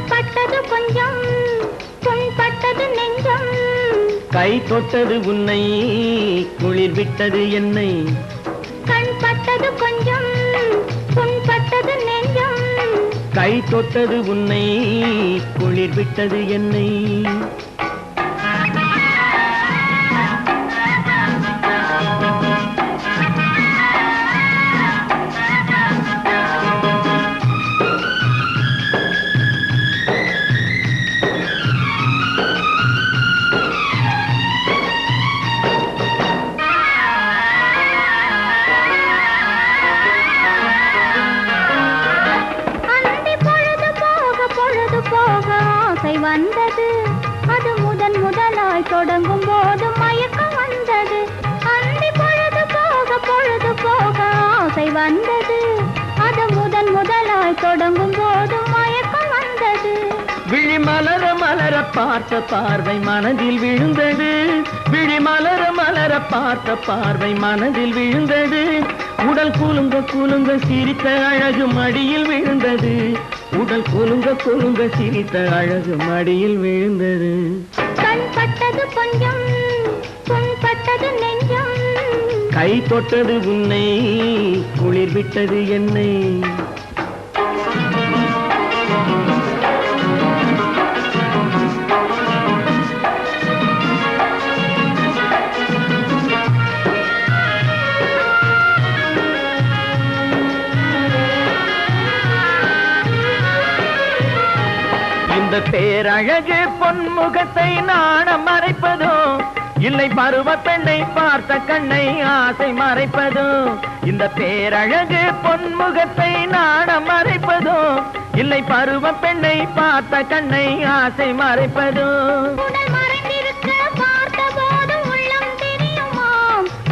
பட்டது கொஞ்சம் புண்பட்டது நெஞ்சம் கை தொட்டது உன்னை குளிர் விட்டது என்னை கண் பட்டது கொஞ்சம் புண்பட்டது நெஞ்சம் கை தொட்டது உன்னை குளிர் விட்டது என்னை வந்தது அது முதன் முதலாய் தொடங்கும் போது மயக்கம் வந்தது அந்தி பொழுது போக ஆசை வந்தது அது முதன் முதலாய் தொடங்கும் போது மயக்கம் வந்தது விழி மலர மலர பார்த்த பார்வை மனதில் விழுந்தது விழி மலர மலர பார்த்த பார்வை மனதில் விழுந்தது உடல் குலுங்க குலுங்க சிரித்த அழகு மடியில் விழுந்தது உடல் குலுங்க குலுங்க சிரித்த அழகு மடியில் விழுந்தது கண் பட்டது கொஞ்சம் புண்பட்டது நெஞ்சம் கை தொட்டது உன்னை குளிர் விட்டது என்னை இந்த பேரழகு பொன்முகத்தை நாணம் மறைப்பதோ இல்லை பருவ பெண்ணை பார்த்த கண்ணை ஆசை மறைப்பதோ இந்த பேரழகு பொன்முகத்தை நாணம் மறைப்பதோ இல்லை பருவ பெண்ணை பார்த்த கண்ணை ஆசை மறைப்பதோ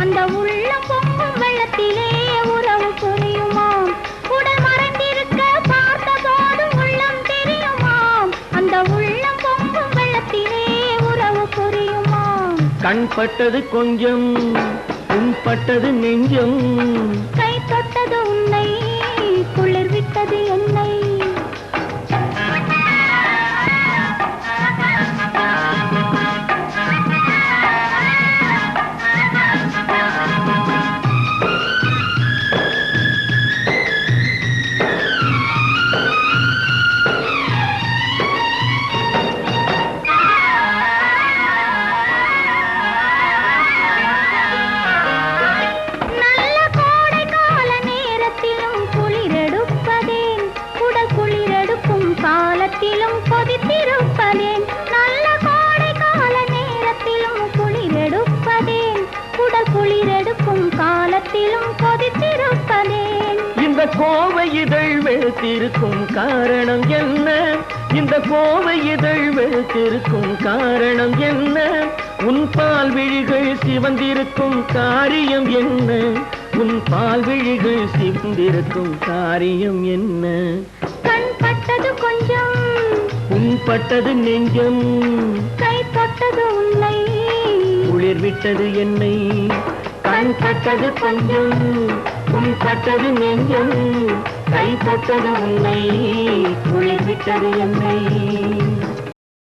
அந்த உள்ளம் பொங்கும் வெள்ளத்திலே உறவு புரியுமாம் உடல் மறைந்திருக்க பார்த்த போதும் உள்ளம் தெரியுமாம் அந்த உள்ளம் பொங்கும் வெள்ளத்திலே உறவு புரியுமாம் கண் பட்டது கொஞ்சம் புண்பட்டது நெஞ்சம் கை தொட்டது உன்னை குளிர் விட்டது என்னை கொதித்திருப்பதேன் நல்ல கோடை கால நேரத்திலும் குளிரெடுப்பதேன் உடல் குளிரெடுக்கும் காலத்திலும் கொதித்திருப்பதேன் இந்த கோவை இதழ் வெளுத்திருக்கும் காரணம் என்ன இந்த கோவை இதழ் வெளுத்திருக்கும் காரணம் என்ன உன் பால் விழிகள் சிவந்திருக்கும் காரியம் என்ன உன் பால் விழிகள் சிவந்திருக்கும் காரியம் என்ன கண் பட்டது கொஞ்சம் புண்பட்டது நெஞ்சம் கை தொட்டது உன்னை குளிர் விட்டது என்னை கண் பட்டது கொஞ்சம் புண்பட்டது நெஞ்சம் கை தொட்டது உன்னை குளிர் விட்டது என்னை